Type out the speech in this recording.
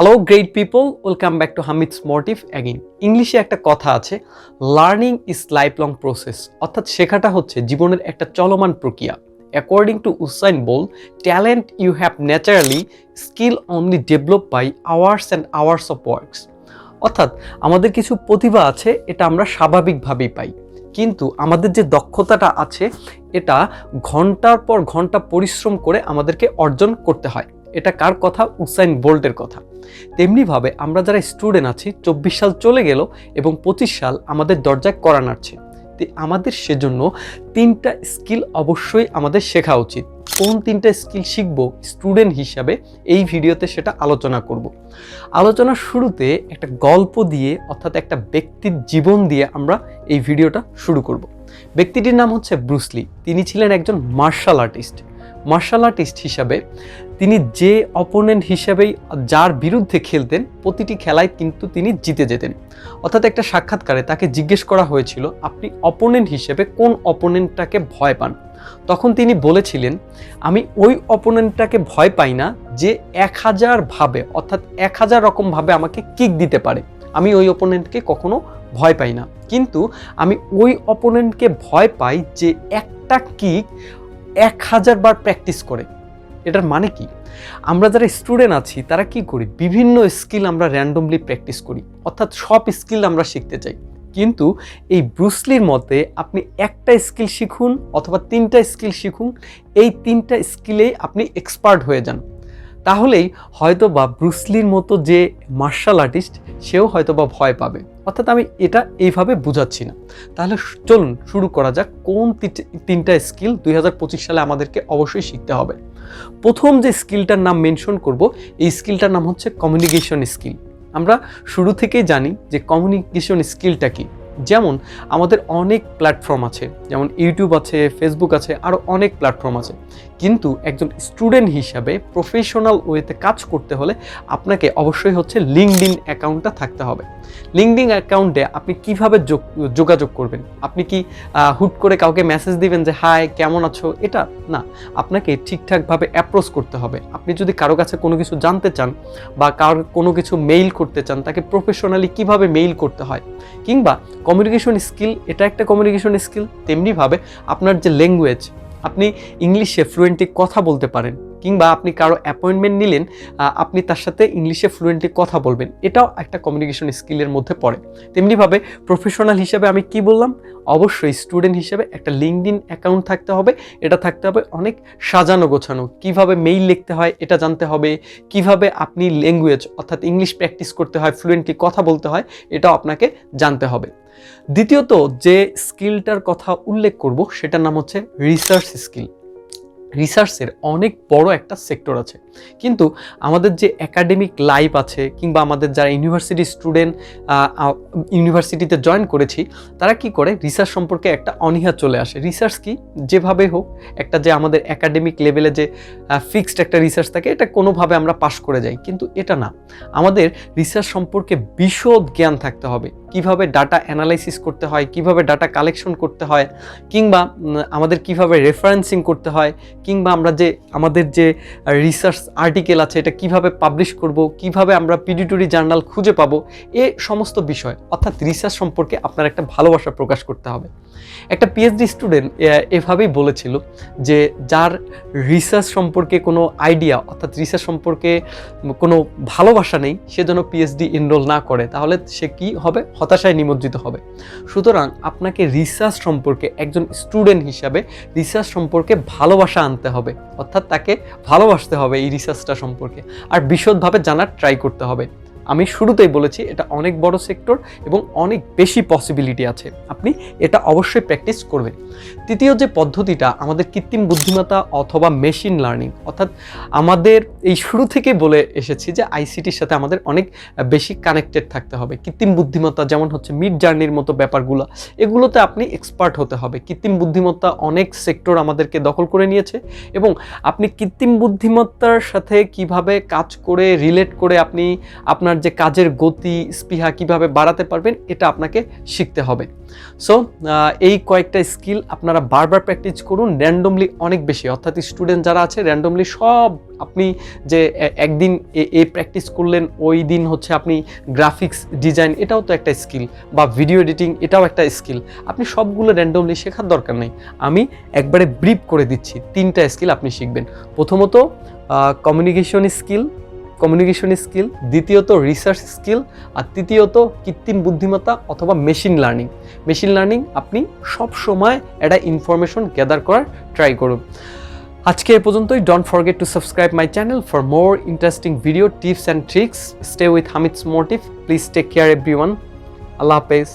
Hello great people, welcome back to Hamid's motive again. ইংলিশে একটা কথা আছে, learning is life long process, অর্থাৎ শেখাটা হচ্ছে জীবনের একটা চলমান প্রক্রিয়া। According to Usain Bolt, talent you have naturally, skill only develop by hours and hours of works. অর্থাৎ আমাদের কিছু প্রতিভা আছে, এটা আমরা স্বাভাবিকভাবেই পাই, কিন্তু আমাদের যে দক্ষতাটা আছে এটা ঘন্টার পর ঘন্টা পরিশ্রম করে আমাদেরকে অর্জন করতে হয়। এটা কার কথা? উসাইন বোল্টের কথা। তেমনিভাবে আমরা যারা স্টুডেন্ট আছি, 24 সাল চলে গেল এবং 25 সাল আমাদের দরজায় কড়া নাড়ছে। আমাদের সেজন্য 3টা স্কিল অবশ্যই আমাদের শেখা উচিত। কোন 3টা স্কিল শিখবো স্টুডেন্ট হিসাবে এই ভিডিওতে সেটা আলোচনা করব। আলোচনার শুরুতে একটা গল্প দিয়ে, অর্থাৎ একটা ব্যক্তির জীবন দিয়ে আমরা এই ভিডিওটা শুরু করব। ব্যক্তিটির নাম হচ্ছে ব্রুস লি। তিনি ছিলেন একজন মার্শাল আর্টিস্ট হিসাবে তিনি যে অপোনেন্ট হিসাবেই যার বিরুদ্ধে খেলতেন, প্রতিটি খেলায় কিন্তু তিনি জিতে যেতেন। অর্থাৎ একটা সাক্ষাৎকারে তাকে জিজ্ঞেস করা হয়েছিল, আপনি অপোনেন্ট হিসেবে কোন অপোনেন্টটাকে ভয় পান? তখন তিনি বলেছিলেন, আমি ওই অপোনেন্টটাকে ভয় পাই না যে 1000 ভাবে, অর্থাৎ 1000 রকমভাবে আমাকে কিক দিতে পারে। আমি ওই অপোনেন্টকে কখনো ভয় পাই না, কিন্তু আমি ওই অপোনেন্টকে ভয় পাই যে একটা কিক 1000 বার প্র্যাকটিস করে। এটার মানে কি? আমরা যারা স্টুডেন্ট আছি তারা কি করি? বিভিন্ন স্কিল আমরা র্যান্ডমলি প্র্যাকটিস করি, অর্থাৎ সব স্কিল আমরা শিখতে চাই। কিন্তু এই ব্রুস লির মতে আপনি একটা স্কিল শিখুন অথবা 3টা স্কিল শিখুন, এই 3টা স্কিলেই আপনি এক্সপার্ট হয়ে যান। তাহলেই হয়তো বা ব্রুস লির মতো যে মার্শাল আর্টিস্ট সেও হয়তো বা ভয় পাবে। অর্থাৎ আমি এটা এইভাবে বুঝাচ্ছি না। তাহলে চলুন শুরু করা যাক, কোন 3টা স্কিল 2025 সালে আমাদেরকে অবশ্যই শিখতে হবে। প্রথম যে স্কিলটার নাম মেনশন করব, এই স্কিলটার নাম হচ্ছে কমিউনিকেশন স্কিল। আমরা শুরু থেকেই জানি যে কমিউনিকেশন স্কিলটা কি। যেমন আমাদের অনেক প্ল্যাটফর্ম আছে, যেমন ইউটিউব আছে, ফেসবুক আছে, আরও অনেক প্ল্যাটফর্ম আছে। কিন্তু একজন স্টুডেন্ট হিসাবে প্রফেশনাল ওয়েতে কাজ করতে হলে আপনাকে অবশ্যই হচ্ছে লিঙ্কডইন অ্যাকাউন্টটা থাকতে হবে। লিঙ্কডইন অ্যাকাউন্টে আপনি কিভাবে যোগাযোগ করবেন? আপনি কি হুট করে কাউকে মেসেজ দিবেন যে হাই কেমন আছো? এটা না, আপনাকে ঠিকঠাকভাবে অ্যাপ্রোচ করতে হবে। আপনি যদি কারো কাছে কোনো কিছু জানতে চান বা কারো কোনো কিছু মেইল করতে চান, তাকে প্রফেশনালি কিভাবে মেইল করতে হয়, কিংবা কমিউনিকেশন স্কিল, এটা একটা কমিউনিকেশন স্কিল। তেমনিভাবে আপনার যে ল্যাঙ্গুয়েজ, আপনি ইংলিশে ফ্লুয়েন্টলি কথা বলতে পারেন, কিংবা আপনি কারো অ্যাপয়েন্টমেন্ট নিলেন, আপনি তার সাথে ইংলিশে ফ্লুয়েন্টলি কথা বলবেন, এটাও একটা কমিউনিকেশন স্কিলের মধ্যে পড়ে। তেমনিভাবে প্রফেশনাল হিসেবে আমি কি বললাম? অবশ্যই স্টুডেন্ট হিসেবে একটা লিঙ্কডইন অ্যাকাউন্ট থাকতে হবে। এটা থাকতে হবে অনেক সাজানো গোছানো। কিভাবে মেইল লিখতে হয় এটা জানতে হবে, কিভাবে আপনি ল্যাঙ্গুয়েজ অর্থাৎ ইংলিশ প্র্যাকটিস করতে হয়, ফ্লুয়েন্টলি কথা বলতে হয়, এটাও আপনাকে জানতে হবে। দ্বিতীয়ত যে স্কিলটার কথা উল্লেখ করব সেটার নাম হচ্ছে রিসার্চ স্কিল। রিসার্চের অনেক বড় একটা সেক্টর আছে, কিন্তু আমাদের যে একাডেমিক লাইফ আছে, কিংবা আমাদের যারা ইউনিভার্সিটি স্টুডেন্ট ইউনিভার্সিটিতে জয়েন করেছি, তারা কি করে? রিসার্চ সম্পর্কে একটা অনীহা চলে আসে। রিসার্চ কি? যেভাবে হোক একটা যে আমাদের একাডেমিক লেভেলে যে ফিক্সড একটা রিসার্চ থাকে, এটা কোনোভাবে আমরা পাস করে যাই, কিন্তু এটা না। আমাদের রিসার্চ সম্পর্কে বিশদ জ্ঞান থাকতে হবে। কিভাবে ডাটা অ্যানালাইসিস করতে হয়, কিভাবে ডাটা কালেকশন করতে হয়, কিংবা আমাদের কিভাবে রেফারেন্সিং করতে হয়, কিংবা আমরা যে আমাদের যে রিসার্চ আর্টিকেল আছে এটা কিভাবে পাবলিশ করব, কিভাবে আমরা পিডিটরি জার্নাল খুঁজে পাবো, এ সমস্ত বিষয়। অর্থাৎ রিসার্চ সম্পর্কে আপনার একটা ভালোবাসা প্রকাশ করতে হবে। একটা পিএইচডি স্টুডেন্ট এভাবেই বলেছিল যে যার রিসার্চ সম্পর্কে কোনো আইডিয়া, অর্থাৎ রিসার্চ সম্পর্কে কোনো ভালোবাসা নেই, সে যেন পিএইচডি এনরোল না করে, তাহলে সে কি হবে? হতাশায় নিমজ্জিত হবে। সুতরাং আপনাকে রিসার্চ সম্পর্কে একজন স্টুডেন্ট হিসাবে রিসার্চ সম্পর্কে ভালোবাসা আনতে হবে, অর্থাৎ তাকে ভালোবাসতে হবে এই রিসার্চটা সম্পর্কে, আর বিশদভাবে জানার ট্রাই করতে হবে। আমি শুরুতেই বলেছি এটা অনেক বড় সেক্টর এবং অনেক বেশি পসিবিলিটি আছে, আপনি এটা অবশ্যই প্র্যাকটিস করবেন। তৃতীয় যে পদ্ধতিটা, আমাদের কৃত্রিম বুদ্ধিমত্তা অথবা মেশিন লার্নিং, অর্থাৎ আমাদের এই শুরু থেকে বলে এসেছি যে আইসিটির সাথে আমাদের অনেক বেশি কানেক্টেড থাকতে হবে। কৃত্রিম বুদ্ধিমত্তা যেমন হচ্ছে মিড জার্নির মতো ব্যাপারগুলো, এগুলোতে আপনি এক্সপার্ট হতে হবে। কৃত্রিম বুদ্ধিমত্তা অনেক সেক্টর আমাদেরকে দখল করে নিয়েছে, এবং আপনি কৃত্রিম বুদ্ধিমত্তার সাথে কিভাবে কাজ করে রিলেট করে আপনি আপনার আপনার যে কাজের গতি স্পৃহা কিভাবে বাড়াতে পারবেন এটা আপনাকে শিখতে হবে। সো এই কয়েকটা স্কিল আপনারা বারবার প্র্যাকটিস করুন র্যান্ডমলি অনেক বেশি, অর্থাৎ স্টুডেন্ট যারা আছে র্যান্ডমলি সব আপনি যে একদিন এই প্র্যাকটিস করলেন ওই দিন হচ্ছে আপনি গ্রাফিক্স ডিজাইন এটাও তো একটা স্কিল, বা ভিডিও এডিটিং এটাও একটা স্কিল, আপনি সবগুলো র্যান্ডমলি শেখার দরকার নেই। আমি একবারে ব্রিফ করে দিচ্ছি 3টা স্কিল আপনি শিখবেন। প্রথমত কমিউনিকেশন স্কিল, দ্বিতীয়ত রিসার্চ স্কিল, আর তৃতীয়ত কৃত্রিম বুদ্ধিমত্তা অথবা মেশিন লার্নিং আপনি সব সময় একটা ইনফরমেশন গ্যাদার করার ট্রাই করুন। আজকে এ পর্যন্তই। Don't forget to subscribe my channel for more interesting video tips and tricks. Stay with Hamid's motive. Please take care everyone. আল্লাহ হাফেজ।